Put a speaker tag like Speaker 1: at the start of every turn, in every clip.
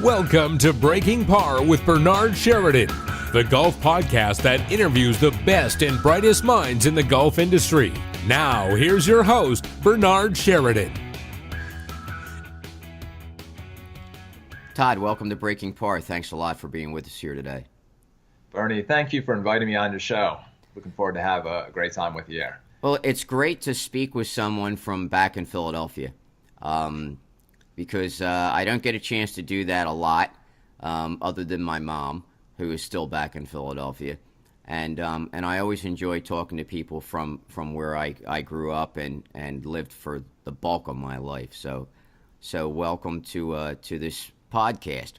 Speaker 1: Welcome to Breaking Par with Bernard Sheridan, the golf podcast that interviews the best and brightest minds in the golf industry. Now, here's your host, Bernard Sheridan.
Speaker 2: Todd, welcome to Breaking Par. Thanks a lot for being with us here today.
Speaker 3: Bernie, thank you for inviting me on your show. Looking forward to have a great time with you here.
Speaker 2: Well, it's great to speak with someone from back in Philadelphia. Because I don't get a chance to do that a lot, other than my mom, who is still back in Philadelphia, and I always enjoy talking to people from where I grew up and lived for the bulk of my life. So welcome to this podcast.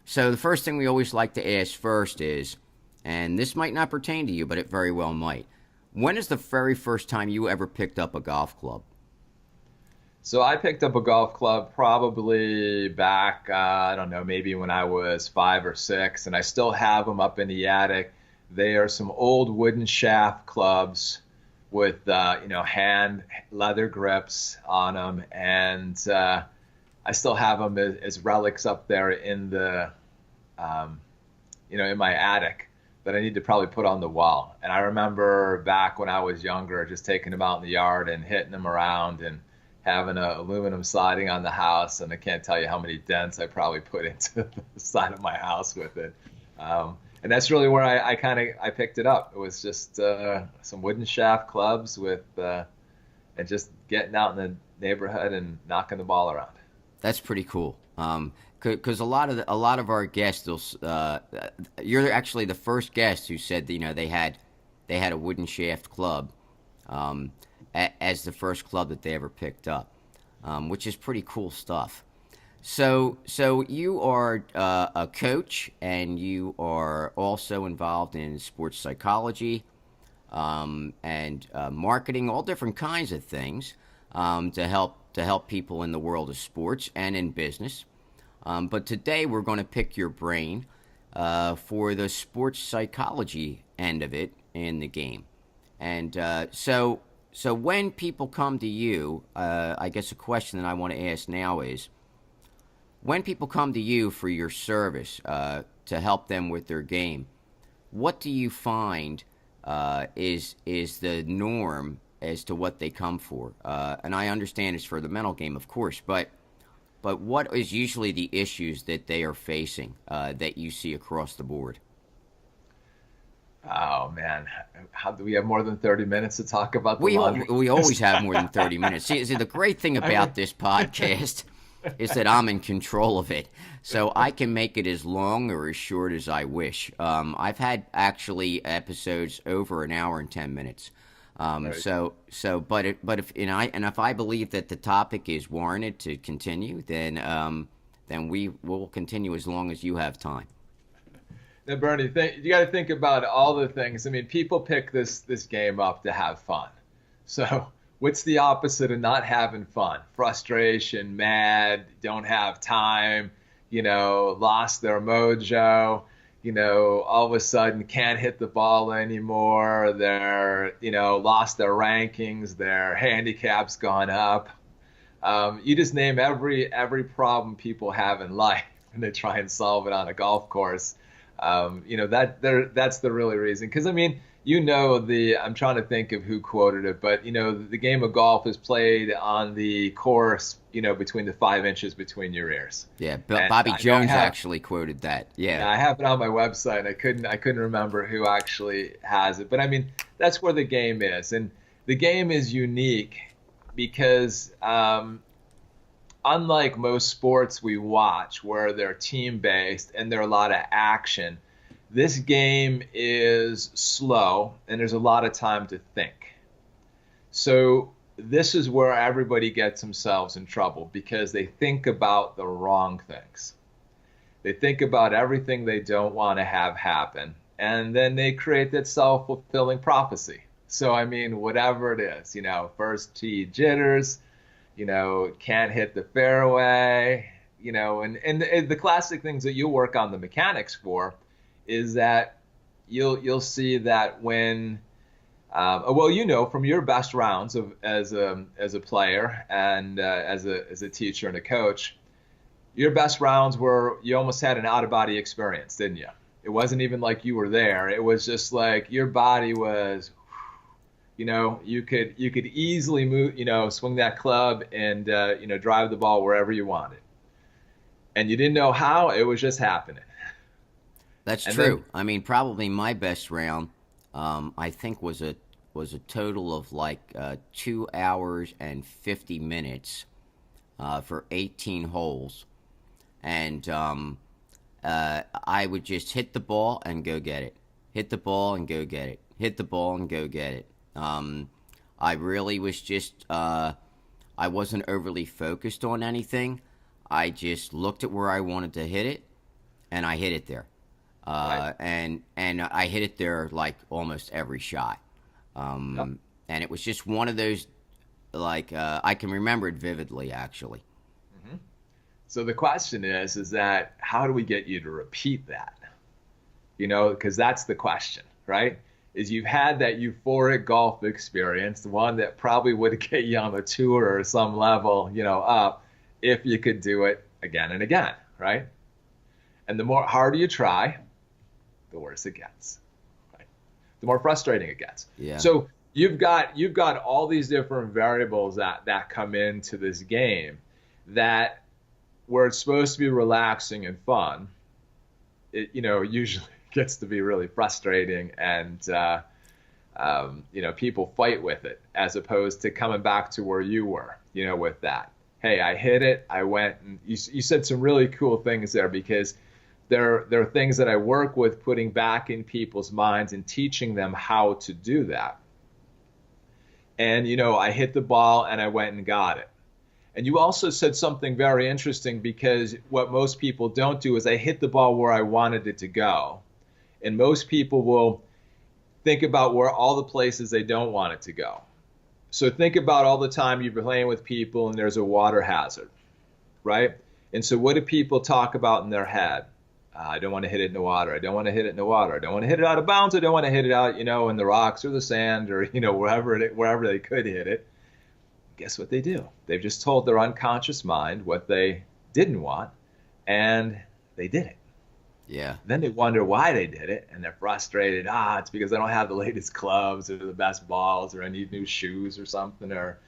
Speaker 2: So the first thing we always like to ask first is, and this might not pertain to you, but it very well might. When is the very first time you ever picked up a golf club?
Speaker 3: So I picked up a golf club probably back, I don't know, maybe when I was 5 or 6, and I still have them up in the attic. They are some old wooden shaft clubs with, hand leather grips on them, and I still have them as relics up there in the, in my attic that I need to probably put on the wall. And I remember back when I was younger, just taking them out in the yard and hitting them around and having an aluminum siding on the house, and I can't tell you how many dents I probably put into the side of my house with it. And that's really where I picked it up. It was just some wooden shaft clubs with and just getting out in the neighborhood and knocking the ball around.
Speaker 2: That's pretty cool. Because a lot of our guests, you're actually the first guest who said that, they had a wooden shaft club. As the first club that they ever picked up, which is pretty cool stuff. So you are a coach, and you are also involved in sports psychology and marketing, all different kinds of things to help people in the world of sports and in business. But today we're going to pick your brain for the sports psychology end of it in the game, and So when people come to you, I guess a question that I want to ask now is, when people come to you for your service to help them with their game, what do you find is the norm as to what they come for? And I understand it's for the mental game, of course, but what is usually the issues that they are facing that you see across the board?
Speaker 3: Oh, man. How do we have more than 30 minutes to talk about the
Speaker 2: we always have more than 30 minutes. See, the great thing about this podcast is that I'm in control of it. So I can make it as long or as short as I wish. I've had actually episodes over an hour and 10 minutes. If I believe that the topic is warranted to continue, then we will continue as long as you have time.
Speaker 3: Now, Bernie, you got to think about all the things. I mean, people pick this game up to have fun. So what's the opposite of not having fun? Frustration, mad, don't have time, lost their mojo, all of a sudden can't hit the ball anymore. They're, lost their rankings, their handicap's gone up. You just name every problem people have in life, and they try and solve it on a golf course. That's the really reason. Because, I'm trying to think of who quoted it, but, the game of golf is played on the course, between the 5 inches between your ears.
Speaker 2: Yeah, Bobby Jones actually quoted that. Yeah,
Speaker 3: I have it on my website. I couldn't remember who actually has it. But, that's where the game is. And the game is unique because unlike most sports we watch where they're team-based and there are a lot of action, this game is slow and there's a lot of time to think. So this is where everybody gets themselves in trouble because they think about the wrong things. They think about everything they don't want to have happen, and then they create that self-fulfilling prophecy. So, whatever it is, first tee jitters, can't hit the fairway, and the classic things that you work on the mechanics for is that you'll see that when, from your best rounds as a player and as a teacher and a coach, your best rounds were you almost had an out-of-body experience, didn't you? It wasn't even like you were there. It was just like your body was, you could easily move, swing that club and drive the ball wherever you wanted, and you didn't know how. It was just happening.
Speaker 2: That's true. I mean, probably my best round, I think was a total of like 2 hours and 50 minutes for 18 holes, and I would just hit the ball and go get it, hit the ball and go get it, hit the ball and go get it. I really was just I wasn't overly focused on anything. I just looked at where I wanted to hit it, and I hit it there.
Speaker 3: Right.
Speaker 2: And I hit it there like almost every shot. And it was just one of those, like, I can remember it vividly, actually.
Speaker 3: Mm-hmm. So the question is that how do we get you to repeat that? Because that's the question, right? Is you've had that euphoric golf experience, the one that probably would get you on the tour or some level, up, if you could do it again and again, right? And the harder you try, the worse it gets, right? The more frustrating it gets.
Speaker 2: Yeah.
Speaker 3: So you've got all these different variables that come into this game that where it's supposed to be relaxing and fun, it usually gets to be really frustrating, and people fight with it as opposed to coming back to where you were, with that. Hey, I hit it. I went, and you said some really cool things there, because there are things that I work with putting back in people's minds and teaching them how to do that. And, I hit the ball and I went and got it. And you also said something very interesting, because what most people don't do is I hit the ball where I wanted it to go. And most people will think about where all the places they don't want it to go. So think about all the time you're playing with people and there's a water hazard, right? And so what do people talk about in their head? I don't want to hit it in the water. I don't want to hit it in the water. I don't want to hit it out of bounds. I don't want to hit it out, in the rocks or the sand or, wherever they could hit it. Guess what they do? They've just told their unconscious mind what they didn't want, and they did it.
Speaker 2: Yeah.
Speaker 3: Then they wonder why they did it, and they're frustrated. It's because I don't have the latest clubs or the best balls, or I need new shoes or something, or,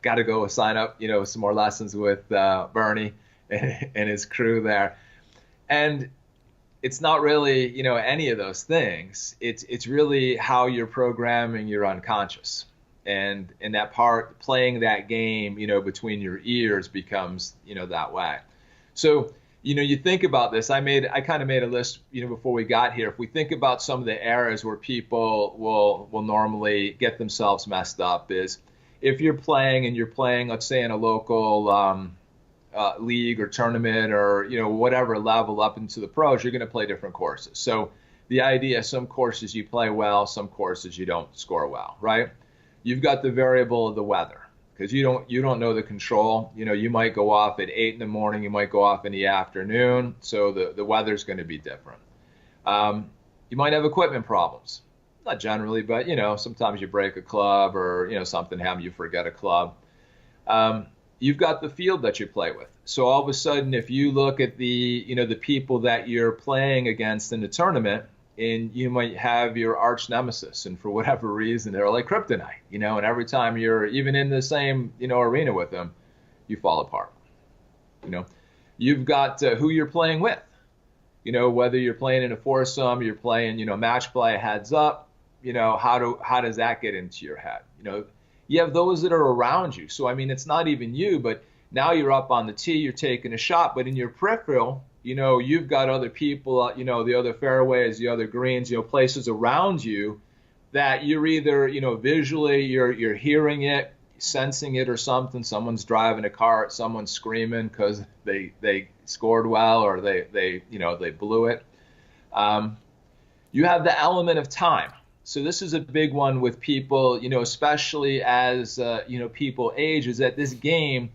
Speaker 3: got to go sign up, some more lessons with Bernie and his crew there. And it's not really, any of those things. It's really how you're programming your unconscious. And in that part, playing that game, between your ears becomes, that way. So, you think about this. I kind of made a list, before we got here. If we think about some of the areas where people will normally get themselves messed up, is if you're playing, let's say, in a local league or tournament or, whatever level up into the pros, you're going to play different courses. So the idea, some courses you play well, some courses you don't score well, right? You've got the variable of the weather, because you don't know the control. You might go off at 8 in the morning, you might go off in the afternoon, so the weather's going to be different. You might have equipment problems. Not generally, but sometimes you break a club, or something happens, you forget a club. You've got the field that you play with. So all of a sudden, if you look at the the people that you're playing against in the tournament, and you might have your arch nemesis, and for whatever reason they're like kryptonite, and every time you're even in the same arena with them, you fall apart. You've got who you're playing with, whether you're playing in a foursome, you're playing match play, heads up, how does that get into your head? You have those that are around you. So I mean, it's not even you, but now you're up on the tee, you're taking a shot, but in your peripheral, you've got other people, the other fairways, the other greens, places around you that you're either, visually, you're hearing it, sensing it or something. Someone's driving a cart, someone's screaming because they scored well, or they blew it. You have the element of time. So this is a big one with people, especially as, people age, is that this game,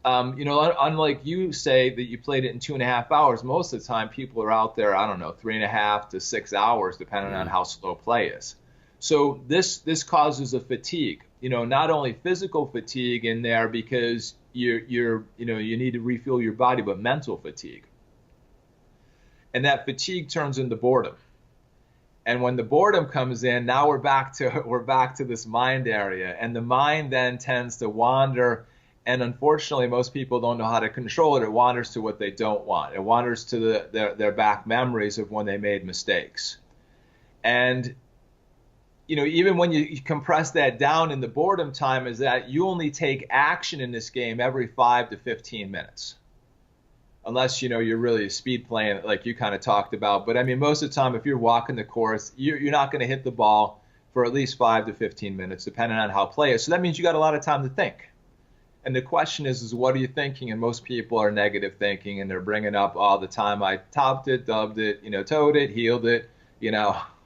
Speaker 3: unlike you say that you played it in 2.5 hours, most of the time people are out there, 3.5 to 6 hours, depending on how slow play is. So this causes a fatigue. not only physical fatigue in there because you need to refuel your body, but mental fatigue. And that fatigue turns into boredom. And when the boredom comes in, now we're back to this mind area, and the mind then tends to wander. And unfortunately, most people don't know how to control it. It wanders to what they don't want. It wanders to their back memories of when they made mistakes. And even when you compress that down in the boredom time, is that you only take action in this game every 5 to 15 minutes. Unless, you're really speed playing like you kind of talked about. But I mean, most of the time, if you're walking the course, you're not going to hit the ball for at least 5 to 15 minutes, depending on how play is. So that means you got a lot of time to think. And the question is what are you thinking? And most people are negative thinking, and they're bringing up all the time, I topped it, dubbed it, towed it, heeled it,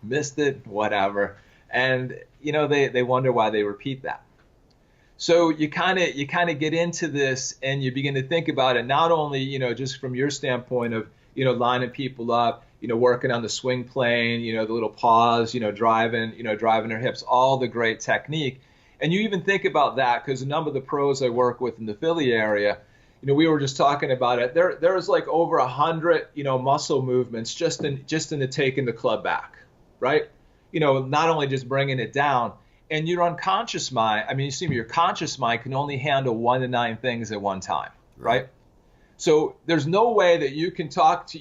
Speaker 3: missed it, whatever. And, they wonder why they repeat that. So you kind of get into this, and you begin to think about it, not only, just from your standpoint of, lining people up, working on the swing plane, the little pause, driving their hips, all the great technique. And you even think about that because a number of the pros I work with in the Philly area, we were just talking about it. There's like over 100, muscle movements just in the taking the club back, right? Not only just bringing it down. And your unconscious mind, your conscious mind can only handle 1 to 9 things at one time, right? So there's no way that you can talk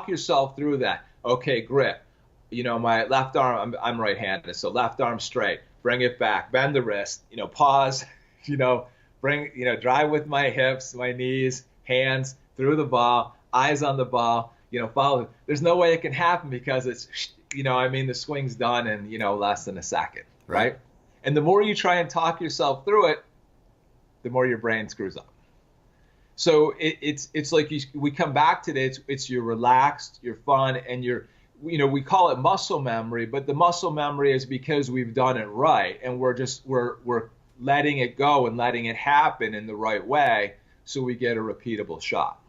Speaker 3: yourself through that. Okay, grip. My left arm, I'm right-handed, so left arm straight. Bring it back, bend the wrist, pause, drive with my hips, my knees, hands through the ball, eyes on the ball, follow. There's no way it can happen because it's, the swing's done in, less than a second. Right? And the more you try and talk yourself through it, the more your brain screws up. So it's like we come back to it. It's you're relaxed, you're fun, and we call it muscle memory, but the muscle memory is because we've done it right, and we're letting it go and letting it happen in the right way, so we get a repeatable shot.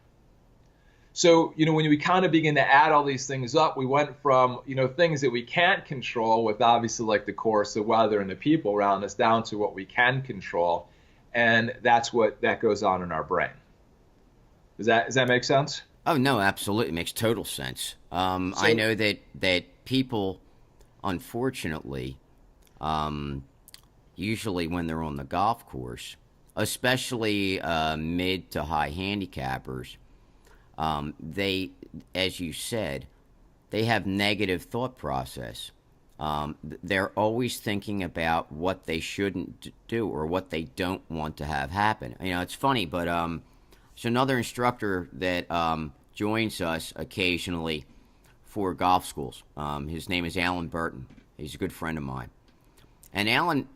Speaker 3: So, when we kind of begin to add all these things up, we went from, things that we can't control with obviously like the course, the weather, and the people around us down to what we can control. And that goes on in our brain. Does that make sense?
Speaker 2: Oh, no, absolutely. It makes total sense. I know that people, unfortunately, usually when they're on the golf course, especially mid to high handicappers, they, as you said, they have negative thought process. They're always thinking about what they shouldn't do or what they don't want to have happen. It's funny, but there's another instructor that joins us occasionally for golf schools. His name is Alan Burton. He's a good friend of mine. And Alan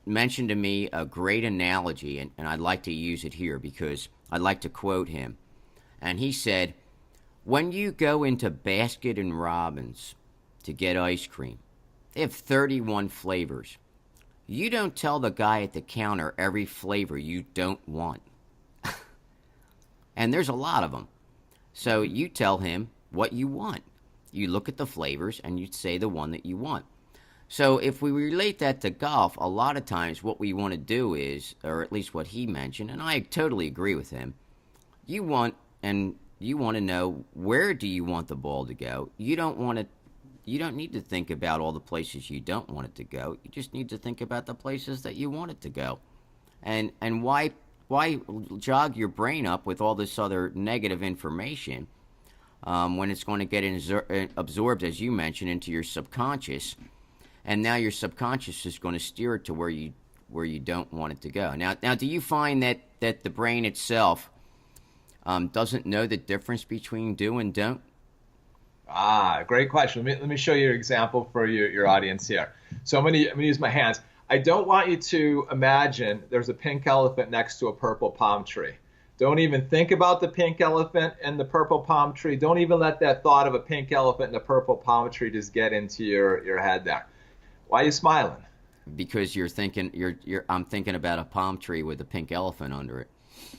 Speaker 2: mentioned to me a great analogy, and I'd like to use it here because I'd like to quote him. And he said, when you go into Baskin and Robbins to get ice cream, they have 31 flavors. You don't tell the guy at the counter every flavor you don't want. And there's a lot of them. So you tell him what you want. You look at the flavors and you say the one that you want. So if we relate that to golf, a lot of times what we want to do is, or at least what he mentioned, and I totally agree with him, you want to know where do you want the ball to go. You don't need to think about all the places you don't want it to go. You just need to think about the places that you want it to go. And why jog your brain up with all this other negative information when it's going to get absorbed, as you mentioned, into your subconscious, and now your subconscious is going to steer it to where you don't want it to go. Now, do you find that the brain itself doesn't know the difference between do and don't?
Speaker 3: Great question. Let me show you an example for your audience here. So I'm going to use my hands. I don't want you to imagine there's a pink elephant next to a purple palm tree. Don't even think about the pink elephant and the purple palm tree. Don't even let that thought of a pink elephant and a purple palm tree just get into your head there. Why are you smiling?
Speaker 2: Because you're thinking I'm thinking about a palm tree with a pink elephant under it.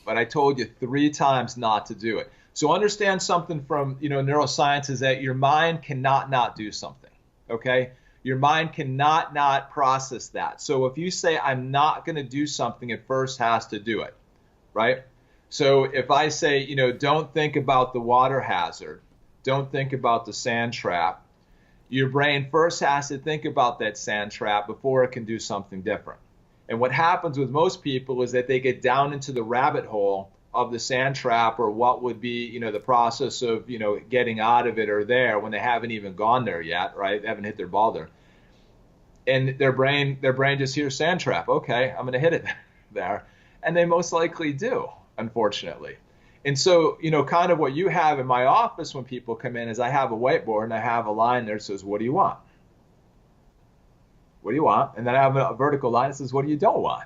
Speaker 3: But I told you 3 times not to do it. So understand something from neuroscience is that your mind cannot not do something. Okay? Your mind cannot not process that. So if you say, I'm not going to do something, it first has to do it, right? So if I say, don't think about the water hazard, don't think about the sand trap, your brain first has to think about that sand trap before it can do something different. And what happens with most people is that they get down into the rabbit hole of the sand trap, or what would be, the process of, getting out of it, or there when they haven't even gone there yet, right? They haven't hit their ball there. And their brain just hears sand trap. Okay, I'm going to hit it there. And they most likely do, unfortunately. And so, kind of what you have in my office when people come in is I have a whiteboard and I have a line there that says, what do you want? What do you want? And then I have a vertical line that says, what do you don't want?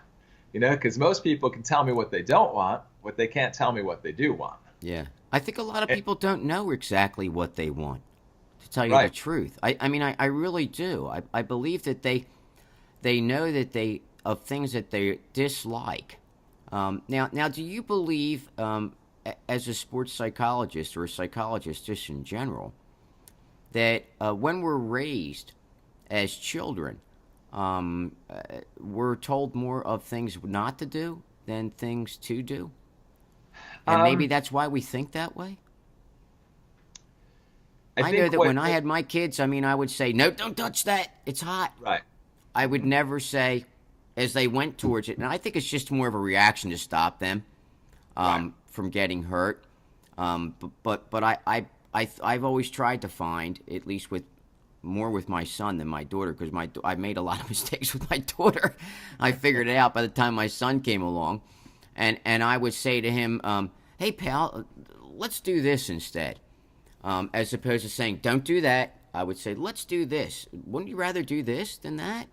Speaker 3: Because most people can tell me what they don't want, but they can't tell me what they do want.
Speaker 2: Yeah. I think a lot of people don't know exactly what they want, to tell you the truth. I mean, I really do. I believe that they know that of things that they dislike. Now, do you believe, as a sports psychologist or a psychologist just in general, that when we're raised as children, we're told more of things not to do than things to do? And maybe that's why we think that way? I know that when I had my kids, I would say, no, don't touch that. It's hot.
Speaker 3: Right.
Speaker 2: I would never say, as they went towards it, and I think it's just more of a reaction to stop them from getting hurt. But I've always tried to find, at least more with my son than my daughter, because I made a lot of mistakes with my daughter. I figured it out by the time my son came along. And I would say to him, hey, pal, let's do this instead. As opposed to saying, don't do that, I would say, let's do this. Wouldn't you rather do this than that?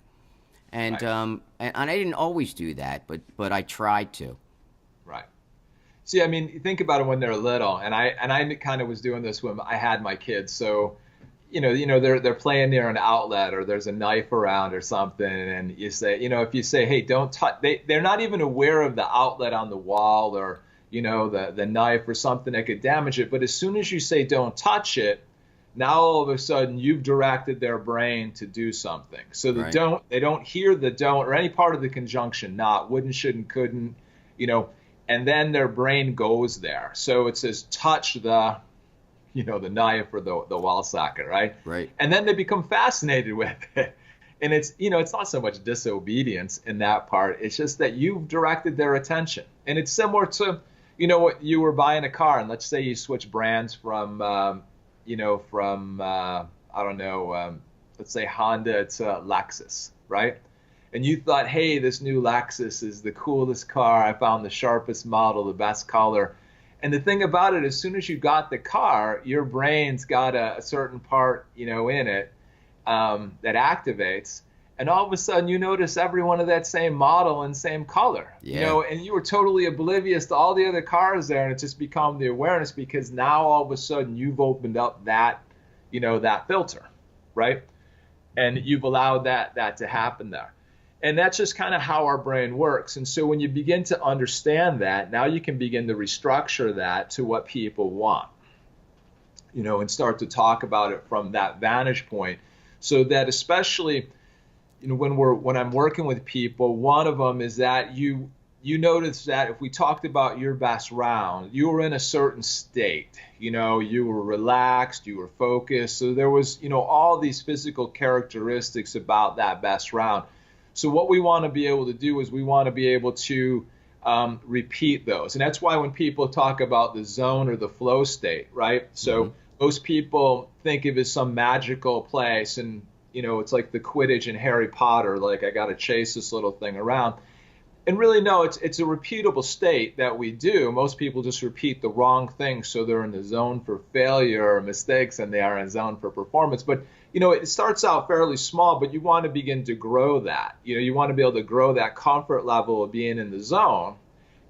Speaker 2: And and I didn't always do that, but I tried to.
Speaker 3: Right. See, think about it when they're little, and I kind of was doing this when I had my kids. So, they're playing near an outlet, or there's a knife around or something, and you say, if you say, hey, don't touch, they're not even aware of the outlet on the wall, or the knife or something that could damage it. But as soon as you say don't touch it, now all of a sudden you've directed their brain to do something. So they don't hear the don't or any part of the conjunction not, wouldn't, shouldn't, couldn't, and then their brain goes there. So it says touch the the knife or the wall socket, right?
Speaker 2: Right. And
Speaker 3: then they become fascinated with it. And it's not so much disobedience in that part. It's just that you've directed their attention. And it's similar to, what you were buying a car, and let's say you switch brands from, I don't know, let's say Honda to Lexus, right? And you thought, hey, this new Lexus is the coolest car. I found the sharpest model, the best color. And the thing about it, as soon as you got the car, your brain's got a certain part, in it that activates. And all of a sudden, you notice every one of that same model and same color, and you were totally oblivious to all the other cars there. And it just become the awareness, because now all of a sudden you've opened up that, that filter, right? And you've allowed that to happen there. And that's just kind of how our brain works. And so when you begin to understand that, now you can begin to restructure that to what people want, and start to talk about it from that vantage point. So that especially, when I'm working with people, one of them is that you notice that if we talked about your best round, you were in a certain state, you were relaxed, you were focused. So there was, all these physical characteristics about that best round. So what we want to be able to do is we want to be able to repeat those. And that's why when people talk about the zone or the flow state, right? So most people think of it as some magical place, and, it's like the Quidditch in Harry Potter, like I got to chase this little thing around. And really, no, it's a repeatable state that we do. Most people just repeat the wrong thing, so they're in the zone for failure or mistakes, and they are in a zone for performance. But it starts out fairly small, but you want to begin to grow that. You want to be able to grow that comfort level of being in the zone.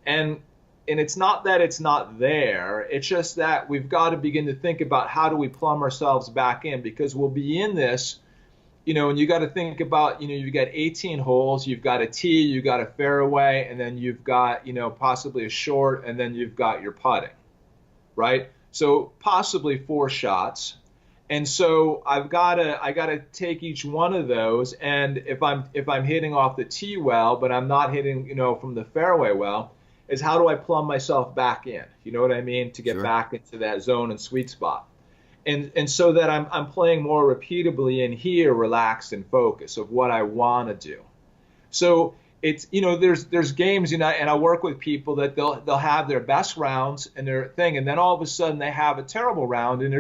Speaker 3: And it's not that it's not there. It's just that we've got to begin to think about how do we plumb ourselves back in, because we'll be in this, and you got to think about, you've got 18 holes, you've got a tee, you've got a fairway, and then you've got, possibly a short, and then you've got your putting, right? So possibly 4 shots. And so I gotta take each one of those, and if I'm hitting off the tee well, but I'm not hitting, from the fairway well, is how do I plumb myself back in? You know what I mean? To get
Speaker 2: Sure.
Speaker 3: back into that zone and sweet spot. And so that I'm playing more repeatably in here, relaxed and focused of what I want to do. So it's, there's games, and I work with people that they'll have their best rounds and their thing, and then all of a sudden they have a terrible round, and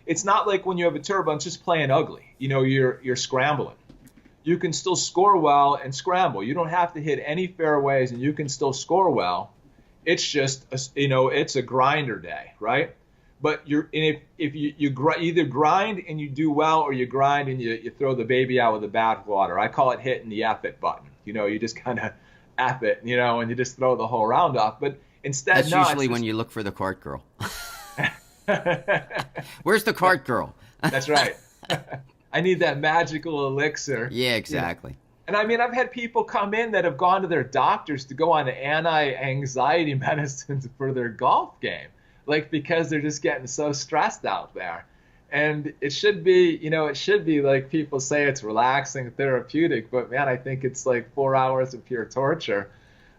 Speaker 3: it's not like when you have a terrible, it's just playing ugly. You're scrambling. You can still score well and scramble. You don't have to hit any fairways, and you can still score well. It's just, it's a grinder day, right? But if you either grind and you do well, or you grind and you throw the baby out with the bathwater. I call it hitting the F it button. You just kind of F it, and you just throw the whole round off. But instead,
Speaker 2: that's usually when you look for the cart girl. Where's the cart girl?
Speaker 3: That's right. I need that magical elixir.
Speaker 2: Yeah, exactly.
Speaker 3: And I mean, I've had people come in that have gone to their doctors to go on anti-anxiety medicines for their golf game, because they're just getting so stressed out there. And it should be, like people say it's relaxing, therapeutic, but man, I think it's like 4 hours of pure torture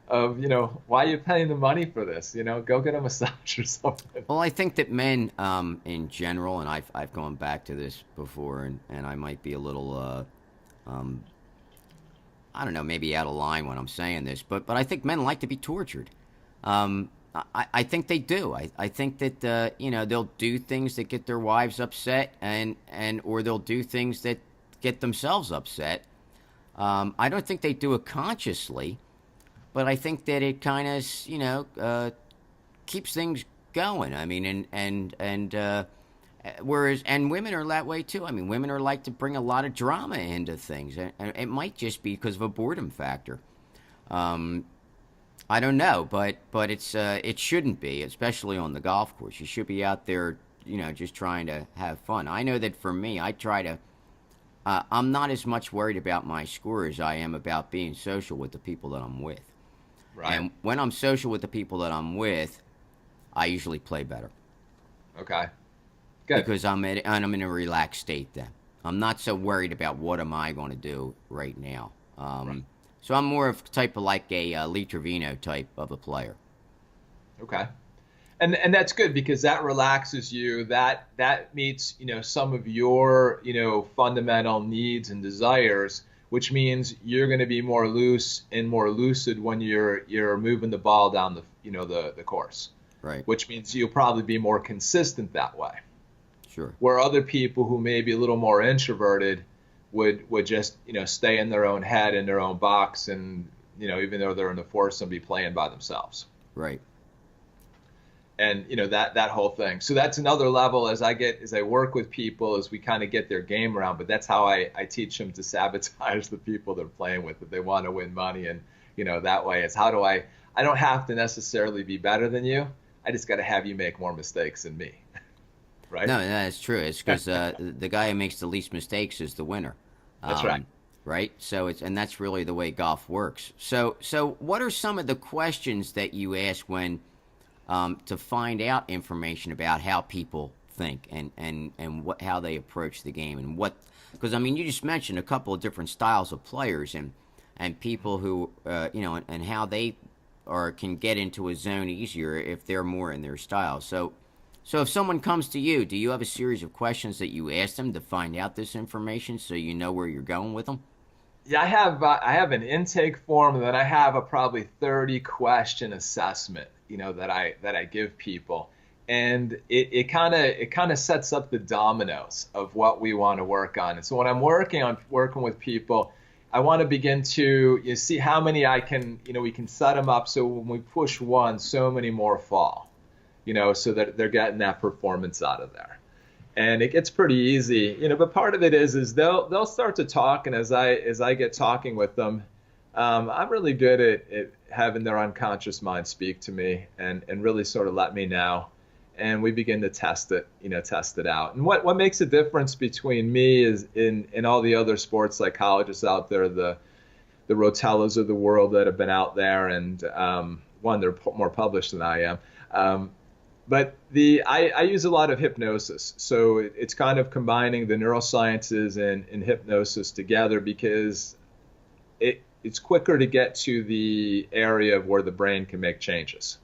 Speaker 3: of, why are you paying the money for this? Go get a massage or something.
Speaker 2: Well, I think that men, in general, and I've gone back to this before, and I might be a little, I don't know, maybe out of line when I'm saying this, but I think men like to be tortured. I think they do. I think that they'll do things that get their wives upset, or they'll do things that get themselves upset. I don't think they do it consciously, but I think that it kind of keeps things going. I mean, whereas women are that way too. I mean, women are like to bring a lot of drama into things, and it might just be because of a boredom factor. I don't know, but it shouldn't be, especially on the golf course. You should be out there, just trying to have fun. I know that for me, I try to. I'm not as much worried about my score as I am about being social with the people that I'm with.
Speaker 3: Right.
Speaker 2: And when I'm social with the people that I'm with, I usually play better.
Speaker 3: Okay. Good.
Speaker 2: Because I'm in a relaxed state then. I'm not so worried about what am I going to do right now.
Speaker 3: Right.
Speaker 2: So I'm more of type of like a Lee Trevino type of a player.
Speaker 3: Okay. And that's good because that relaxes you. That meets, some of your, fundamental needs and desires, which means you're going to be more loose and more lucid when you're moving the ball down the course.
Speaker 2: Right.
Speaker 3: Which means you'll probably be more consistent that way.
Speaker 2: Sure.
Speaker 3: Where other people who may be a little more introverted would just, stay in their own head, in their own box, and, even though they're in the foursome, be playing by themselves.
Speaker 2: Right.
Speaker 3: And, that whole thing. So that's another level as I work with people, as we kind of get their game around. But that's how I teach them to sabotage the people they're playing with if they want to win money. And, that way it's how do I don't have to necessarily be better than you. I just got to have you make more mistakes than me. Right?
Speaker 2: No, that's true. It's because the guy who makes the least mistakes is the winner.
Speaker 3: That's right.
Speaker 2: Right. So and that's really the way golf works. So what are some of the questions that you ask when to find out information about how people think and how they approach the game and because I mean you just mentioned a couple of different styles of players and people who and how they can get into a zone easier if they're more in their style. So if someone comes to you, do you have a series of questions that you ask them to find out this information so you know where you're going with them?
Speaker 3: Yeah, I have an intake form, and then I have a probably 30 question assessment, that I give people, and it kind of sets up the dominoes of what we want to work on. And so when I'm working with people, I want to begin to see how many I can, we can set them up so when we push one, so many more fall. So that they're getting that performance out of there. And it gets pretty easy, but part of it is they'll start to talk. And as I get talking with them, I'm really good at having their unconscious mind speak to me and really sort of let me know. And we begin to test it out. And what makes a difference between me is in all the other sports psychologists out there, the Rotellas of the world that have been out there and they're more published than I am. But I use a lot of hypnosis. So it's kind of combining the neurosciences and hypnosis together because it's quicker to get to the area of where the brain can make changes.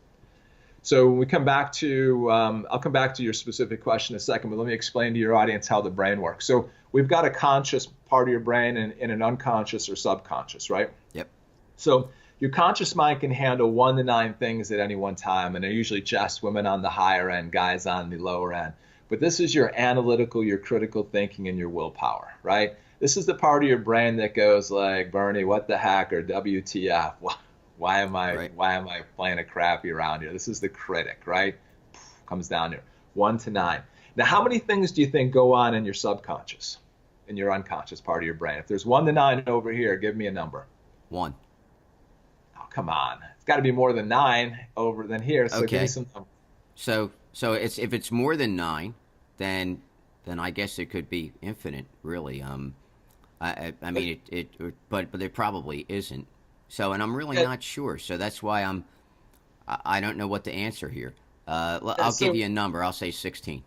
Speaker 3: So when we come back to, I'll come back to your specific question in a second, but let me explain to your audience how the brain works. So we've got a conscious part of your brain and an unconscious or subconscious, right?
Speaker 2: Yep.
Speaker 3: So your conscious mind can handle 1 to 9 things at any one time, and they're usually just women on the higher end, guys on the lower end. But this is your analytical, your critical thinking, and your willpower, right? This is the part of your brain that goes like, Bernie, what the heck, or WTF? Why am I playing a crappy around here? This is the critic, right? Comes down here, 1 to 9. Now, how many things do you think go on in your subconscious, in your unconscious part of your brain? If there's 1 to 9 over here, give me a number.
Speaker 2: 1.
Speaker 3: Oh, come on. It's got to be more than 9 over than here. So give me some numbers.
Speaker 2: So if it's more than 9, then I guess it could be infinite, really. I mean but it probably isn't. So, and I'm really not sure. So that's why I don't know what to answer here. I'll give you a number. I'll say 16.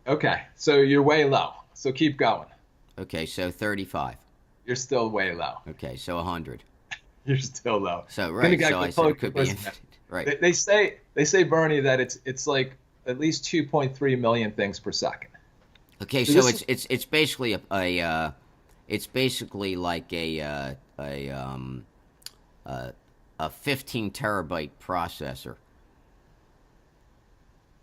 Speaker 3: Okay, so you're way low. So keep going.
Speaker 2: Okay, so 35.
Speaker 3: You're still way low.
Speaker 2: Okay, so 100.
Speaker 3: You're still low.
Speaker 2: So right, so I said it could be infinite. Right.
Speaker 3: They say Bernie that it's like at least 2.3 million things per second.
Speaker 2: Okay, so it's basically it's basically like a 15 terabyte processor.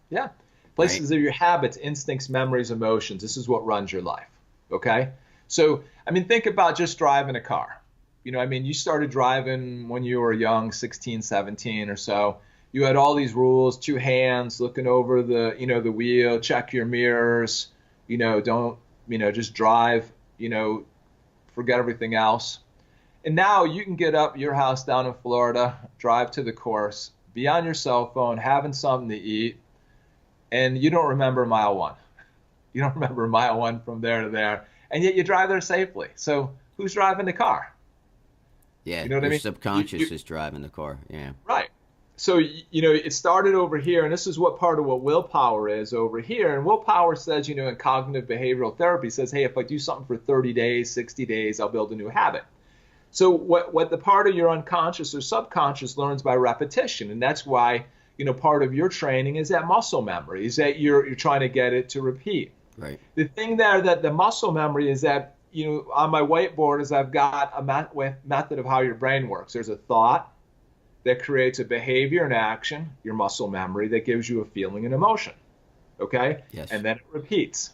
Speaker 3: Yeah. Places of your habits, instincts, memories, emotions. This is what runs your life. Okay? So, I mean, think about just driving a car. You know, I mean, you started driving when you were young, 16, 17 or so. You had all these rules, 2 hands, looking over the wheel, check your mirrors, don't, just drive, forget everything else. And now you can get up your house down in Florida, drive to the course, be on your cell phone, having something to eat, and you don't remember mile 1. You don't remember mile 1 from there to there, and yet you drive there safely. So who's driving the car?
Speaker 2: Yeah,
Speaker 3: you know what I mean?
Speaker 2: Subconscious is driving the car. Yeah.
Speaker 3: Right. So, it started over here, and this is what part of what willpower is over here. And willpower says, in cognitive behavioral therapy says, hey, if I do something for 30 days, 60 days, I'll build a new habit. So what the part of your unconscious or subconscious learns by repetition, and that's why, part of your training is that muscle memory, is that you're trying to get it to repeat.
Speaker 2: Right.
Speaker 3: The thing there that the muscle memory is that, on my whiteboard is I've got a method of how your brain works. There's a thought that creates a behavior and action, your muscle memory, that gives you a feeling and emotion. Okay?
Speaker 2: Yes.
Speaker 3: And then it repeats.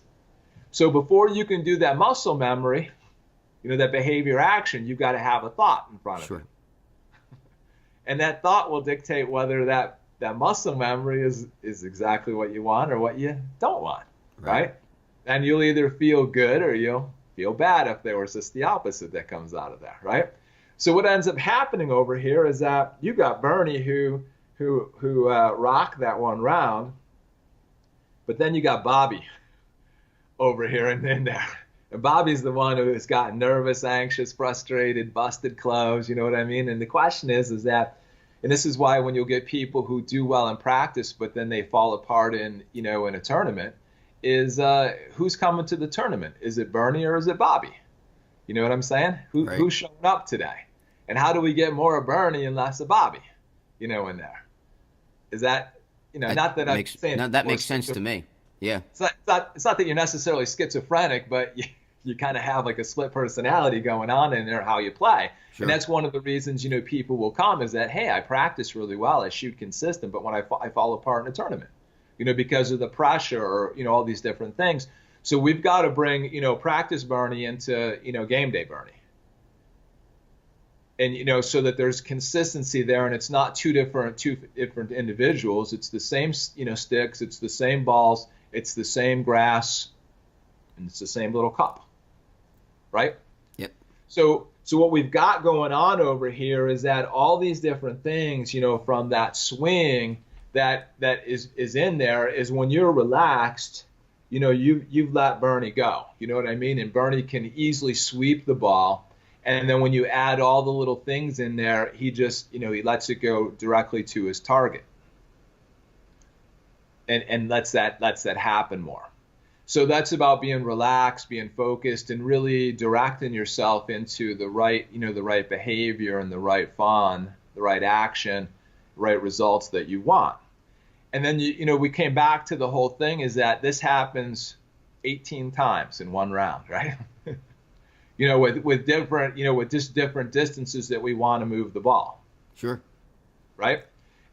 Speaker 3: So before you can do that muscle memory, that behavior action, you've got to have a thought in front of you. And that thought will dictate whether that muscle memory is exactly what you want or what you don't want, right? And you'll either feel good or you'll feel bad if there was just the opposite that comes out of there, right? So what ends up happening over here is that you got Bernie who rocked that one round, but then you got Bobby over here and in there. And Bobby's the one who has gotten nervous, anxious, frustrated, busted clothes, you know what I mean? And the question is that, and this is why when you'll get people who do well in practice, but then they fall apart in a tournament, is who's coming to the tournament? Is it Bernie or is it Bobby? You know what I'm saying? Who's showing up today? And how do we get more of Bernie and less of Bobby, in there? Is that, not that I'm saying.
Speaker 2: No, that makes sense to me. Yeah.
Speaker 3: It's not that you're necessarily schizophrenic, but you kind of have like a split personality going on in there, how you play. Sure. And that's one of the reasons, people will come is that, hey, I practice really well, I shoot consistent, but when I fall apart in a tournament, because of the pressure or, all these different things. So we've got to bring, practice Bernie into, game day Bernie. And, so that there's consistency there and it's not two different individuals. It's the same, sticks, it's the same balls, it's the same grass, and it's the same little cup. Right?
Speaker 2: Yep.
Speaker 3: So what we've got going on over here is that all these different things, from that swing that is in there is when you're relaxed, you've let Bernie go. You know what I mean? And Bernie can easily sweep the ball. And then when you add all the little things in there, he just, he lets it go directly to his target. and lets that happen more. So that's about being relaxed, being focused, and really directing yourself into the right behavior and the right fun, the right action, the right results that you want. And then we came back to the whole thing is that this happens 18 times in one round, right? With just different distances that we want to move the ball.
Speaker 2: Sure.
Speaker 3: Right?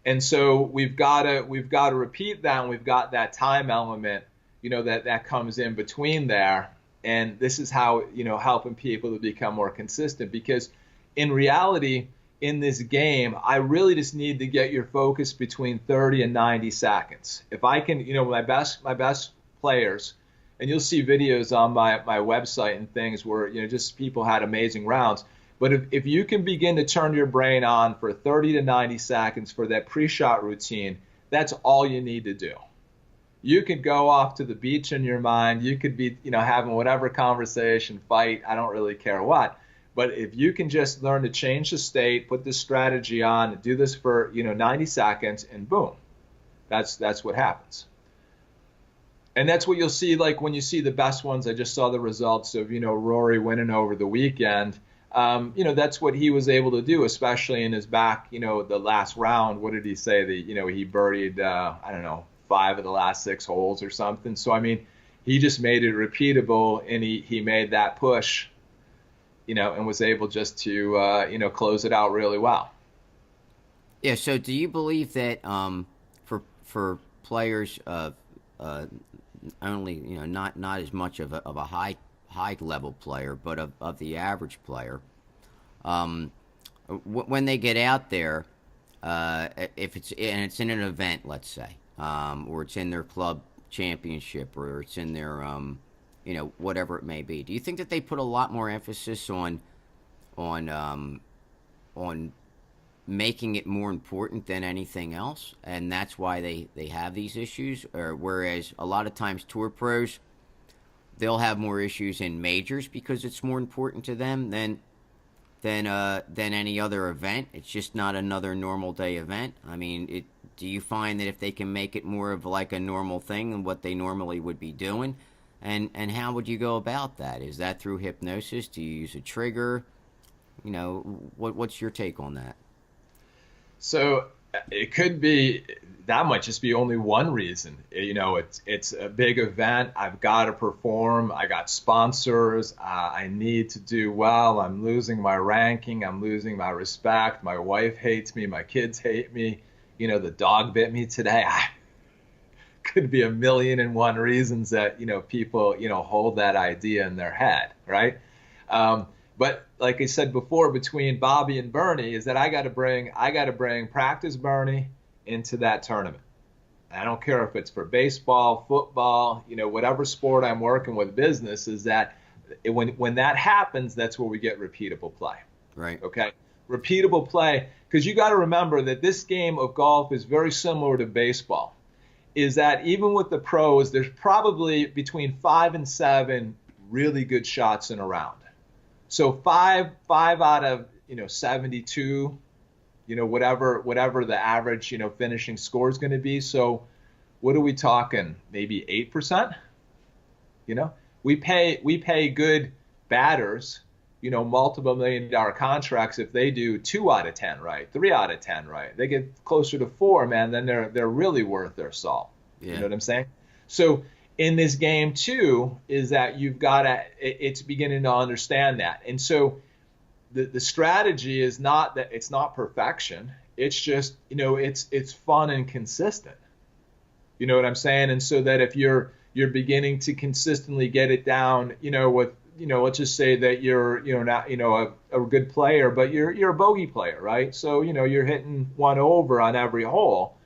Speaker 3: And so we've got to repeat that, and we've got that time element, that comes in between there. And this is how, helping people to become more consistent, because in reality, in this game, I really just need to get your focus between 30 and 90 seconds. If I can, my best players, and you'll see videos on my website and things where, just people had amazing rounds. But if you can begin to turn your brain on for 30 to 90 seconds for that pre-shot routine, that's all you need to do. You could go off to the beach in your mind. You could be, having whatever conversation, fight, I don't really care what. But if you can just learn to change the state, put this strategy on, do this for, 90 seconds, and boom, that's what happens. And that's what you'll see, like when you see the best ones. I just saw the results of, Rory winning over the weekend. That's what he was able to do, especially in his back, the last round. What did he say? He birdied, 5 of the last 6 holes or something. So, I mean, he just made it repeatable, and he made that push, and was able just to, close it out really well.
Speaker 2: Yeah. So do you believe that for players only, not as much of a high level player, but of the average player, when they get out there, if it's in an event, let's say, or it's in their club championship, or it's in their whatever it may be, do you think that they put a lot more emphasis on making it more important than anything else, and that's why they have these issues? Or whereas a lot of times tour pros, they'll have more issues in majors because it's more important to them than any other event. It's just not another normal day event. I mean, do you find that if they can make it more of like a normal thing than what they normally would be doing, and how would you go about that? Is that through hypnosis? Do you use a trigger? What's your take on that?
Speaker 3: So it could be, that might just be only one reason. It's a big event. I've got to perform. I got sponsors. I need to do well. I'm losing my ranking. I'm losing my respect. My wife hates me. My kids hate me. The dog bit me today. Could be 1,000,001 reasons that, people, hold that idea in their head, right? But like I said before, between Bobby and Bernie, is that I got to bring practice Bernie into that tournament. I don't care if it's for baseball, football, whatever sport I'm working with, business, is that when that happens, that's where we get repeatable play.
Speaker 2: Right.
Speaker 3: Okay. Repeatable play, because you got to remember that this game of golf is very similar to baseball. Is that even with the pros, there's probably between 5 and 7 really good shots in a round. So five out of 72, whatever the average finishing score is going to be. So what are we talking? Maybe 8%. We pay good batters, multiple $1 million contracts if they do 2 out of 10 right, 3 out of 10 right. They get closer to 4, man, then they're really worth their salt. Yeah. You know what I'm saying? So in this game too, is that you've got to, it's beginning to understand that. And so the strategy is not that it's not perfection. It's just, it's fun and consistent. You know what I'm saying? And so that if you're beginning to consistently get it down, with, let's just say that you're, not, a good player, but you're a bogey player, right? So, you're hitting 1 over on every hole.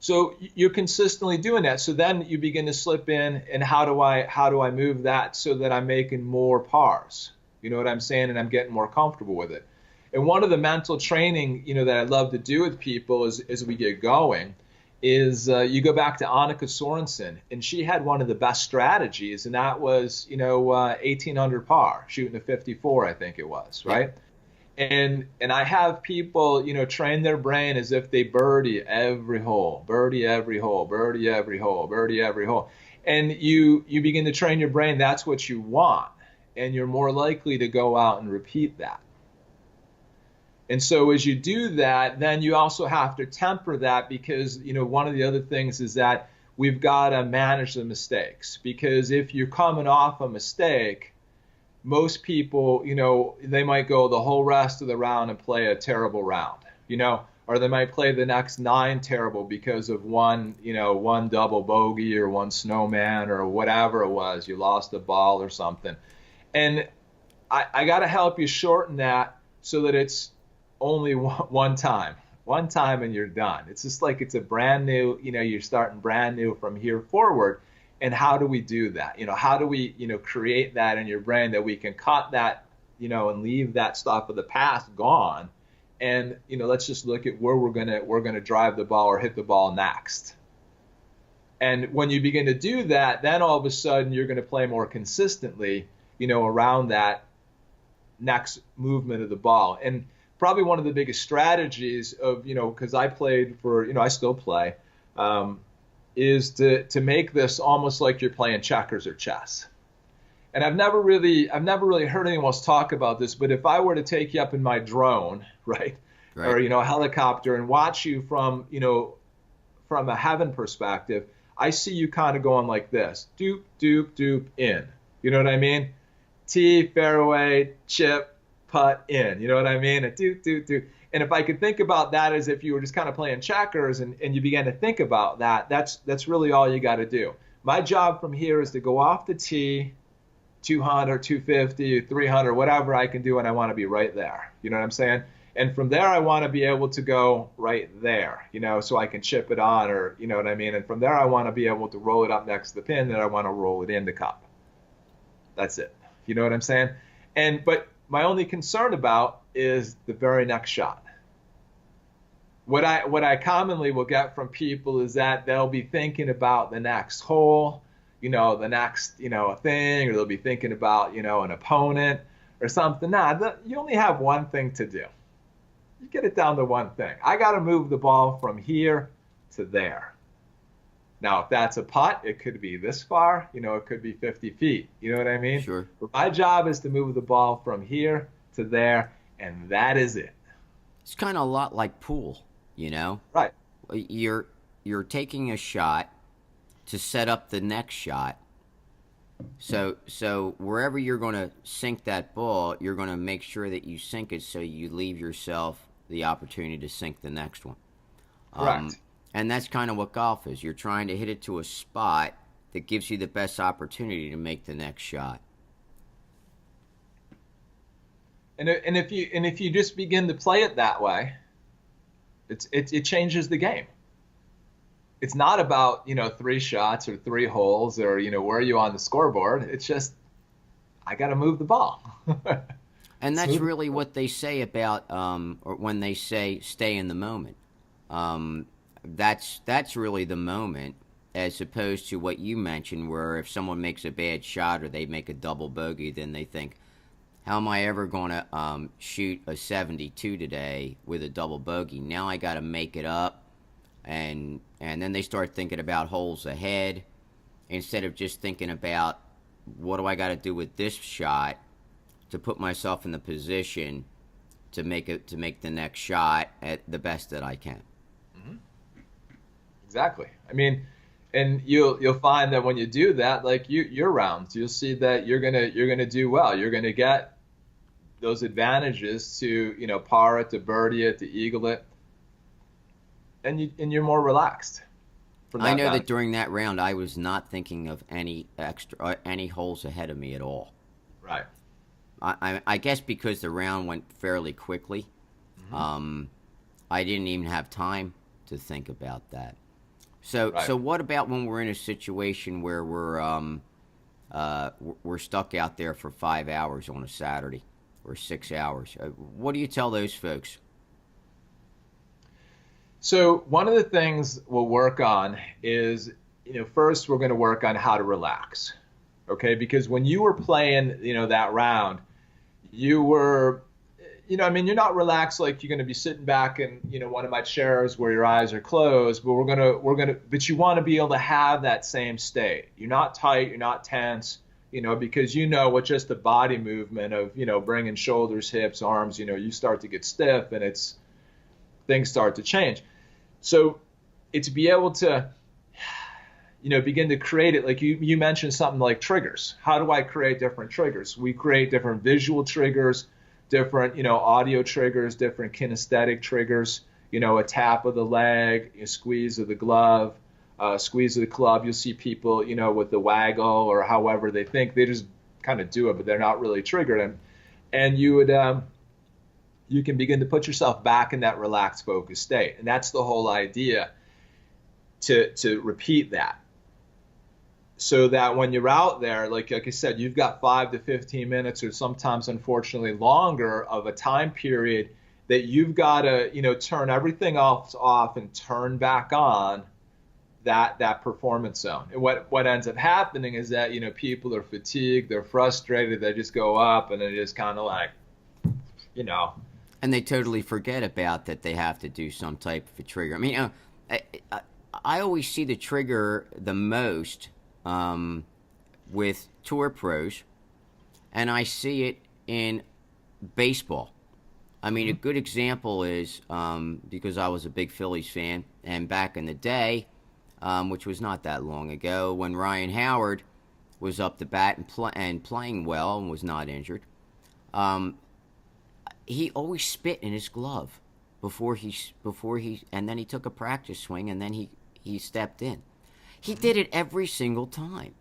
Speaker 3: So you're consistently doing that. So then you begin to slip in, and how do I move that so that I'm making more pars? You know what I'm saying? And I'm getting more comfortable with it. And one of the mental training, that I love to do with people as we get going is you go back to Annika Sorensen, and she had one of the best strategies, and that was, 18 under par, shooting a 54, I think it was, right? And I have people, train their brain as if they birdie every hole, birdie every hole, birdie every hole, birdie every hole. And you begin to train your brain, that's what you want. And you're more likely to go out and repeat that. And so as you do that, then you also have to temper that, because, one of the other things is that we've got to manage the mistakes. Because if you're coming off a mistake, most people, they might go the whole rest of the round and play a terrible round, or they might play the next 9 terrible because of one double bogey or one snowman or whatever it was. You lost a ball or something. And I got to help you shorten that so that it's only one time and you're done. It's just like it's a brand new, you're starting brand new from here forward. And how do we do that? How do we, create that in your brain that we can cut that, and leave that stuff of the past gone. And, let's just look at where we're going to drive the ball or hit the ball next. And when you begin to do that, then all of a sudden you're going to play more consistently, around that next movement of the ball. And probably one of the biggest strategies of, because I played for, I still play, is to make this almost like you're playing checkers or chess. And I've never really heard anyone else talk about this, but if I were to take you up in my drone, right. Or, a helicopter, and watch you from a heaven perspective, I see you kind of going like this, doop, doop, doop, in. You know what I mean? Tee, fairway, chip, putt, in. You know what I mean? A doop, doop, doop. And if I could think about that as if you were just kind of playing checkers, and you began to think about that, that's really all you got to do. My job from here is to go off the tee, 200, 250, 300, whatever I can do, and I want to be right there. You know what I'm saying? And from there, I want to be able to go right there, so I can chip it on, or, you know what I mean? And from there, I want to be able to roll it up next to the pin, and I want to roll it in the cup. That's it. You know what I'm saying? But my only concern about is the very next shot. What I commonly will get from people is that they'll be thinking about the next hole, the next, thing, or they'll be thinking about, an opponent or something. Nah, you only have one thing to do. You get it down to one thing. I got to move the ball from here to there. Now, if that's a putt, it could be this far, it could be 50 feet. You know what I mean?
Speaker 2: Sure.
Speaker 3: But my job is to move the ball from here to there, and that is it.
Speaker 2: It's kind of a lot like pool,
Speaker 3: Right.
Speaker 2: You're taking a shot to set up the next shot. So wherever you're going to sink that ball, you're going to make sure that you sink it so you leave yourself the opportunity to sink the next one.
Speaker 3: Correct.
Speaker 2: And that's kind of what golf is. You're trying to hit it to a spot that gives you the best opportunity to make the next shot.
Speaker 3: And if you just begin to play it that way, it changes the game. It's not about 3 shots or 3 holes or where are you on the scoreboard. It's just I got to move the ball.
Speaker 2: And that's really what they say about or when they say stay in the moment. That's really the moment, as opposed to what you mentioned, where if someone makes a bad shot or they make a double bogey, then they think, how am I ever going to shoot a 72 today with a double bogey? Now I got to make it up, and then they start thinking about holes ahead instead of just thinking about what do I got to do with this shot to put myself in the position to make the next shot at the best that I can.
Speaker 3: Mm-hmm. Exactly. I mean, and you'll find that when you do that, like your rounds, you'll see that you're gonna do well. You're gonna get those advantages to par it, to birdie it, to eagle it, and you're more relaxed.
Speaker 2: I know that during that round, I was not thinking of any holes ahead of me at all.
Speaker 3: Right.
Speaker 2: I guess because the round went fairly quickly,
Speaker 3: Mm-hmm.
Speaker 2: I didn't even have time to think about that. So
Speaker 3: Right.
Speaker 2: So what about when we're in a situation where we're stuck out there for 5 hours on a Saturday or 6 hours? What do you tell those folks?
Speaker 3: So one of the things we'll work on is, first we're going to work on how to relax, okay? Because when you were playing, that round, you were I mean, you're not relaxed like you're going to be sitting back in, one of my chairs where your eyes are closed, but but you want to be able to have that same state. You're not tight, you're not tense, because with just the body movement of, bringing shoulders, hips, arms, you start to get stiff and things start to change. So it's to be able to, begin to create it. Like you mentioned something like triggers. How do I create different triggers? We create different visual triggers, different, audio triggers, different kinesthetic triggers, a tap of the leg, a squeeze of the glove, squeeze of the club. You'll see people, with the waggle or however they think, they just kind of do it, but they're not really triggered. And you can begin to put yourself back in that relaxed, focused state. And that's the whole idea, to repeat that. So that when you're out there, like I said, you've got 5 to 15 minutes or sometimes, unfortunately, longer of a time period that you've got to, turn everything off and turn back on that performance zone. And what ends up happening is that, people are fatigued, they're frustrated, they just go up and they just kind of like,
Speaker 2: And they totally forget about that they have to do some type of a trigger. I mean, I always see the trigger the most with tour pros, and I see it in baseball. I mean, a good example is, because I was a big Phillies fan, and back in the day, which was not that long ago, when Ryan Howard was up to bat and playing well and was not injured, he always spit in his glove before he and then he took a practice swing, and then he stepped in. He did it every single time.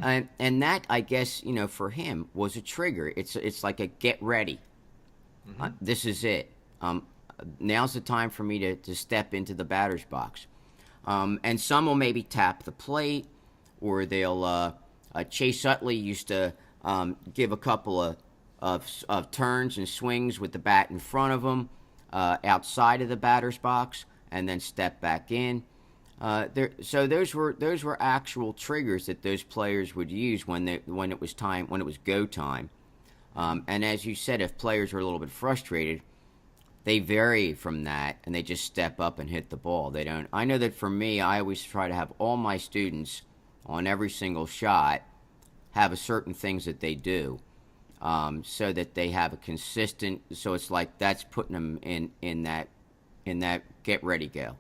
Speaker 2: And that, I guess, for him was a trigger. It's like a get ready. This is it. Now's the time for me to step into the batter's box. And some will maybe tap the plate, or they'll, Chase Utley used to give a couple of turns and swings with the bat in front of him, outside of the batter's box, and then step back in. So those were actual triggers that those players would use when it was go time. And as you said, if players are a little bit frustrated, they vary from that and they just step up and hit the ball. They don't. I know that for me, I always try to have all my students on every single shot have a certain things that they do, so that they have a consistent. So it's like that's putting them in that get ready go.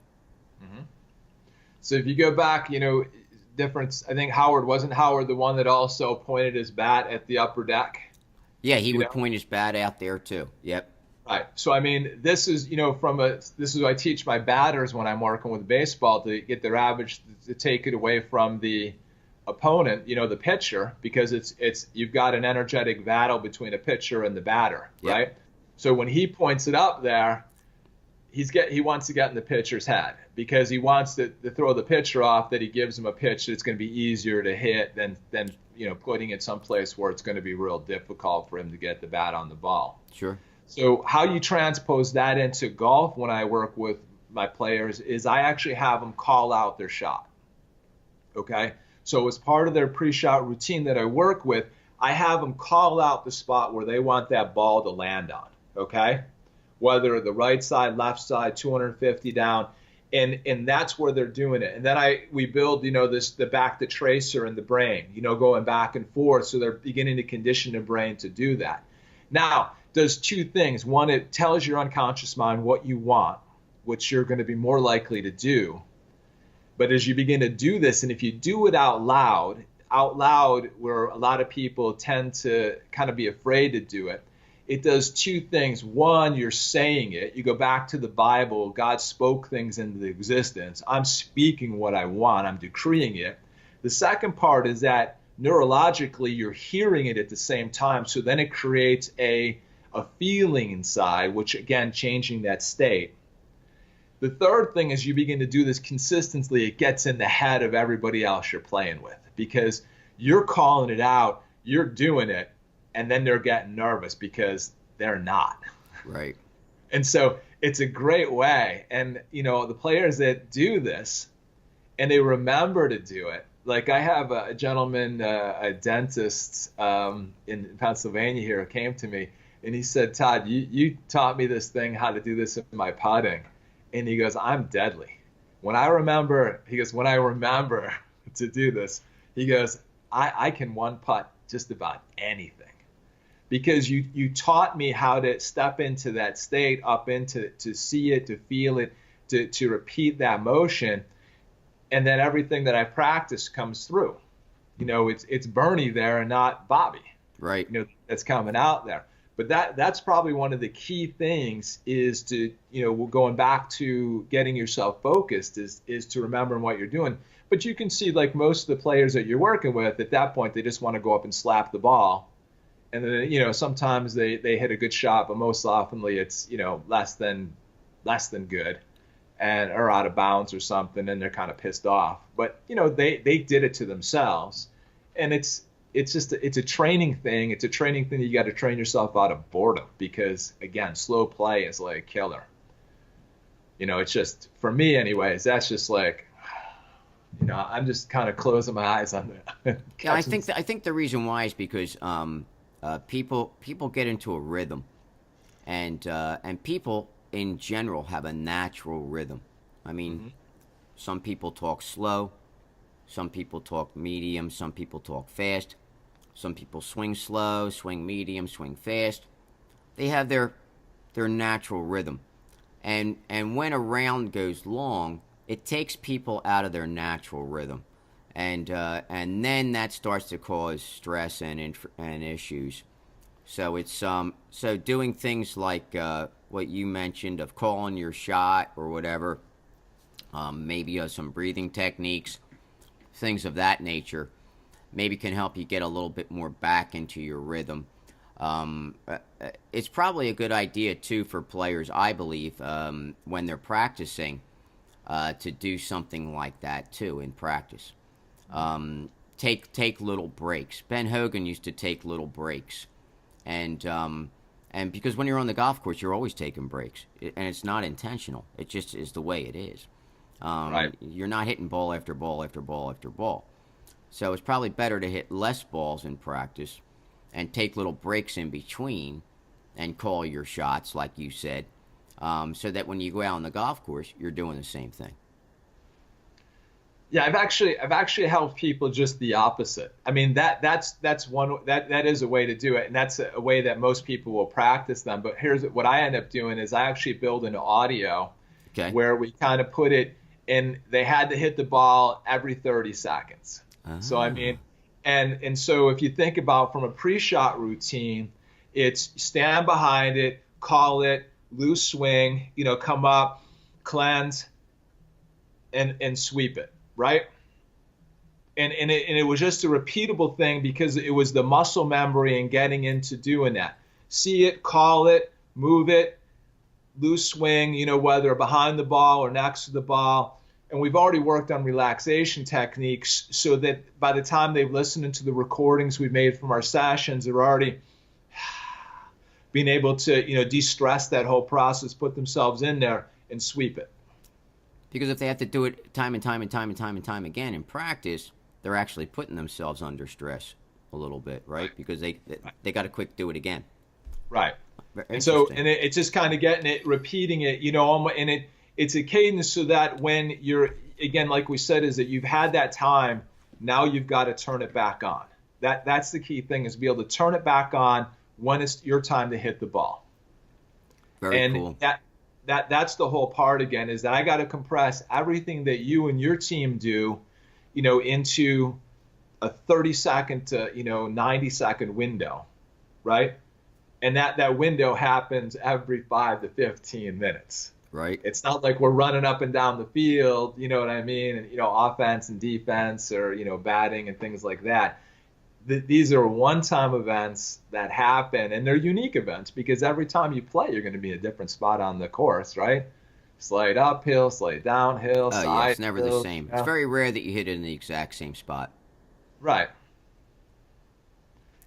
Speaker 3: So if you go back, difference, I think wasn't Howard the one that also pointed his bat at the upper deck?
Speaker 2: Yeah, he would point his bat out there too. Yep.
Speaker 3: Right. So, I mean, this is, this is what I teach my batters when I'm working with baseball, to get their average, to take it away from the opponent, the pitcher, because you've got an energetic battle between a pitcher and the batter, right? So when he points it up there, he wants to get in the pitcher's head, because he wants to throw the pitcher off, that he gives him a pitch that's going to be easier to hit than putting it someplace where it's going to be real difficult for him to get the bat on the ball.
Speaker 2: Sure.
Speaker 3: So how you transpose that into golf when I work with my players is I actually have them call out their shot. Okay? So as part of their pre-shot routine that I work with, I have them call out the spot where they want that ball to land on. Okay? Whether the right side, left side, 250 down, and that's where they're doing it. And then we build, the back to tracer in the brain, going back and forth, so they're beginning to condition the brain to do that. Now, does two things. One, it tells your unconscious mind what you want, which you're going to be more likely to do. But as you begin to do this, and if you do it out loud, where a lot of people tend to kind of be afraid to do it, it does two things. One, you're saying it. You go back to the Bible. God spoke things into existence. I'm speaking what I want. I'm decreeing it. The second part is that neurologically you're hearing it at the same time. So then it creates a feeling inside, which again, changing that state. The third thing is you begin to do this consistently. It gets in the head of everybody else you're playing with, because you're calling it out, you're doing it, and then they're getting nervous because they're not.
Speaker 2: Right.
Speaker 3: And so it's a great way. And, the players that do this and they remember to do it, like I have a gentleman, a dentist in Pennsylvania here, who came to me. And he said, Todd, you taught me this thing, how to do this in my putting. And he goes, I'm deadly. When I remember to do this, he goes, I can one putt just about anything. Because you taught me how to step into that state, to see it, to feel it, to repeat that motion. And then everything that I practice comes through. It's Bernie there and not Bobby.
Speaker 2: Right.
Speaker 3: That's coming out there. But that's probably one of the key things is to, going back to getting yourself focused is to remembering what you're doing. But you can see, like most of the players that you're working with, at that point, they just want to go up and slap the ball. And then, sometimes they hit a good shot, but most oftenly it's, less than good or out of bounds or something, and they're kind of pissed off. But, they did it to themselves. And it's a training thing. It's a training thing that you got to train yourself out of boredom because, again, slow play is like killer. It's just, for me anyways, that's just like, I'm just kind of closing my eyes on that.
Speaker 2: Yeah, I think the reason why is because people get into a rhythm, and people in general have a natural rhythm. I mean, some people talk slow, some people talk medium, some people talk fast, some people swing slow, swing medium, swing fast. They have their natural rhythm, and when a round goes long, it takes people out of their natural rhythm. And then that starts to cause stress and issues. So it's so doing things like what you mentioned of calling your shot or whatever, maybe some breathing techniques, things of that nature, maybe can help you get a little bit more back into your rhythm. It's probably a good idea too for players, I believe, when they're practicing, to do something like that too in practice. Take little breaks. Ben Hogan used to take little breaks, and because when you're on the golf course, you're always taking breaks, and it's not intentional. It just is the way it is.
Speaker 3: Right.
Speaker 2: You're not hitting ball after ball after ball after ball, so it's probably better to hit less balls in practice, and take little breaks in between, and call your shots like you said, so that when you go out on the golf course, you're doing the same thing.
Speaker 3: Yeah, I've actually helped people just the opposite. I mean, that's one that is a way to do it, and that's a way that most people will practice them. But here's what I end up doing is I actually build an audio where we kind of put it in. They had to hit the ball every 30 seconds. So I mean, and so if you think about from a pre-shot routine, it's stand behind it, call it, loose swing, come up, cleanse, and sweep it. Right. And it was just a repeatable thing because it was the muscle memory and getting into doing that. See it, call it, move it, loose swing, whether behind the ball or next to the ball. And we've already worked on relaxation techniques so that by the time they've listened to the recordings we've made from our sessions, they're already being able to, de-stress that whole process, put themselves in there and sweep it.
Speaker 2: Because if they have to do it time and time and time and time and time again in practice, they're actually putting themselves under stress a little bit, right? Because they got to quick do it again.
Speaker 3: Right. And so, it's just kind of getting it, repeating it, and it's a cadence so that when you're, again, like we said, is that you've had that time, now you've got to turn it back on. That's the key thing, is to be able to turn it back on when it's your time to hit the ball.
Speaker 2: Very cool.
Speaker 3: That's the whole part again, is that I got to compress everything that you and your team do, into a 30-second to, 90-second window, right? And that window happens every 5 to 15 minutes.
Speaker 2: Right.
Speaker 3: It's not like we're running up and down the field, you know what I mean? And, offense and defense or, batting and things like that. These are one-time events that happen, and they're unique events because every time you play, you're going to be in a different spot on the course, right? Slide uphill, slide downhill, side.
Speaker 2: Yeah, it's never the same.
Speaker 3: Yeah.
Speaker 2: It's very rare that you hit it in the exact same spot.
Speaker 3: Right.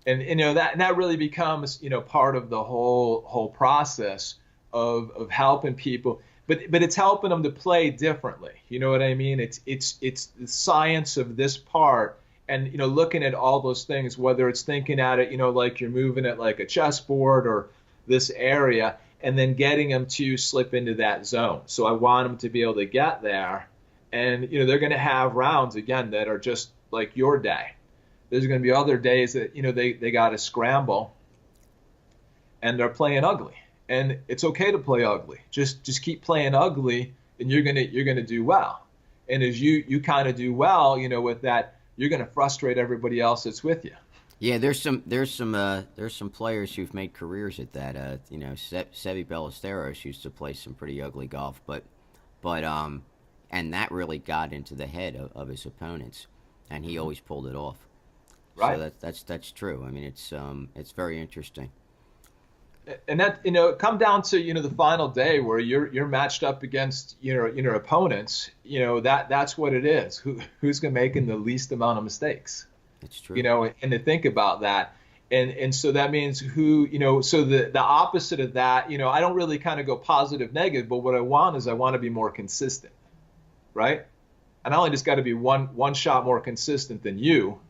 Speaker 3: And that really becomes part of the whole process of helping people, but it's helping them to play differently. You know what I mean? It's the science of this part. And, looking at all those things, whether it's thinking at it, like you're moving it like a chessboard or this area, and then getting them to slip into that zone. So I want them to be able to get there. And, they're going to have rounds, again, that are just like your day. There's going to be other days that, they got to scramble and they're playing ugly. And it's okay to play ugly. Just keep playing ugly and you're going to do well. And as you kind of do well, with that, you're going to frustrate everybody else that's with you.
Speaker 2: Yeah, there's some players who've made careers at that. Seve Ballesteros used to play some pretty ugly golf, but and that really got into the head of his opponents, and he always pulled it off.
Speaker 3: Right.
Speaker 2: So that's true. I mean, it's very interesting.
Speaker 3: And that come down to the final day where you're matched up against your opponents. That's what it is. Who's going to making the least amount of mistakes?
Speaker 2: It's true.
Speaker 3: And to think about that, and so that means so the opposite of that. I don't really kind of go positive negative, but what I want is I want to be more consistent, right? And I only just got to be one shot more consistent than you,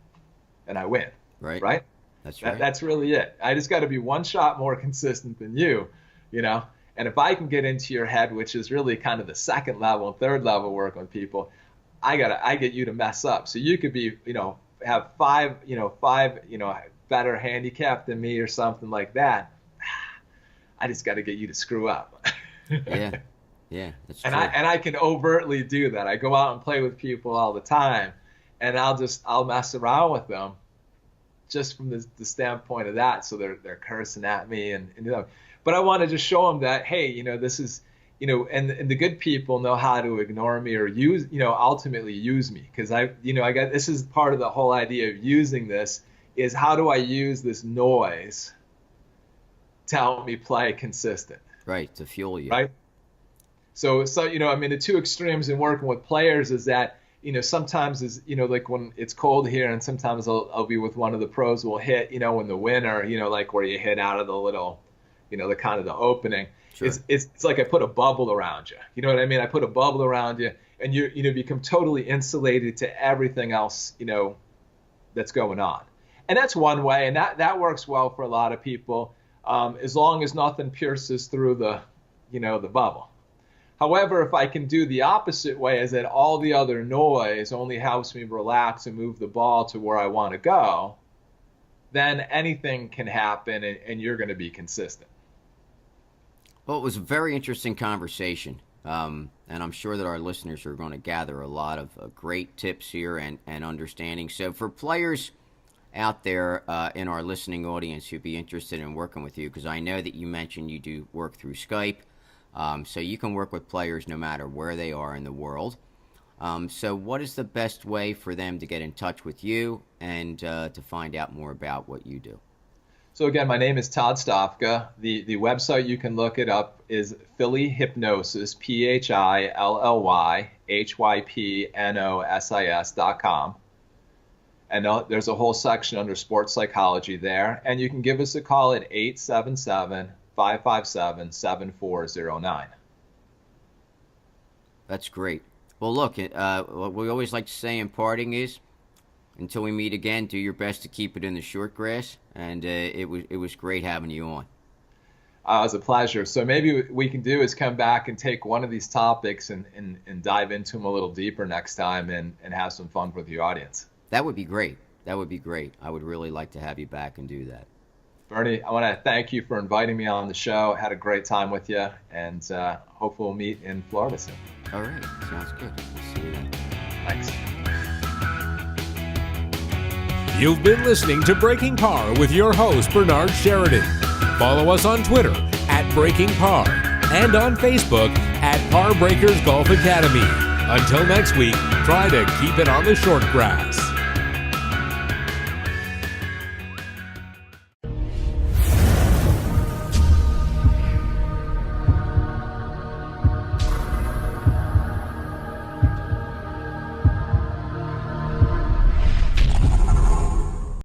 Speaker 3: and I win. Right.
Speaker 2: That's right.
Speaker 3: That's really it. I just got to be one shot more consistent than you, And if I can get into your head, which is really kind of the second level and third level work on people, I get you to mess up. So you could be, have five better handicap than me or something like that. I just got to get you to screw up.
Speaker 2: Yeah, that's true.
Speaker 3: And I can overtly do that. I go out and play with people all the time, and I'll mess around with them. Just from the standpoint of that, so they're cursing at me and but I want to just show them that, hey, this is, and the good people know how to ignore me or use, ultimately use me, because I got, this is part of the whole idea of using this is how do I use this noise to help me play consistent,
Speaker 2: right, to fuel you,
Speaker 3: right? So the two extremes in working with players is that. Sometimes is, like when it's cold here and sometimes I'll be with one of the pros we'll hit, in the winter, like where you hit out of the little, the kind of the opening. Sure. It's like I put a bubble around you. You know what I mean? I put a bubble around you and you become totally insulated to everything else, that's going on. And that's one way. And that works well for a lot of people, as long as nothing pierces through the bubble. However, if I can do the opposite way, is that all the other noise only helps me relax and move the ball to where I want to go, then anything can happen and you're going to be consistent.
Speaker 2: Well, it was a very interesting conversation, and I'm sure that our listeners are going to gather a lot of great tips here and understanding. So for players out there in our listening audience who'd be interested in working with you, because I know that you mentioned you do work through Skype, so you can work with players no matter where they are in the world. So what is the best way for them to get in touch with you and to find out more about what you do?
Speaker 3: So again, my name is Todd Stofka. The website you can look it up is Philly Hypnosis, PhillyHypnosis.com. And there's a whole section under sports psychology there. And you can give us a call at 877-557-7409.
Speaker 2: That's great. Well, look, what we always like to say in parting is, until we meet again, do your best to keep it in the short grass. And it was great having you on.
Speaker 3: It was a pleasure. So maybe what we can do is come back and take one of these topics and dive into them a little deeper next time and have some fun with the audience.
Speaker 2: That would be great. That would be great. I would really like to have you back and do that.
Speaker 3: Bernie, I want to thank you for inviting me on the show. I had a great time with you, and hopefully we'll meet in Florida soon.
Speaker 2: All right. Sounds good. We'll see you then.
Speaker 3: Thanks.
Speaker 1: You've been listening to Breaking Par with your host, Bernard Sheridan. Follow us on Twitter @BreakingPar and on Facebook @Par Breakers Golf Academy. Until next week, try to keep it on the short grass.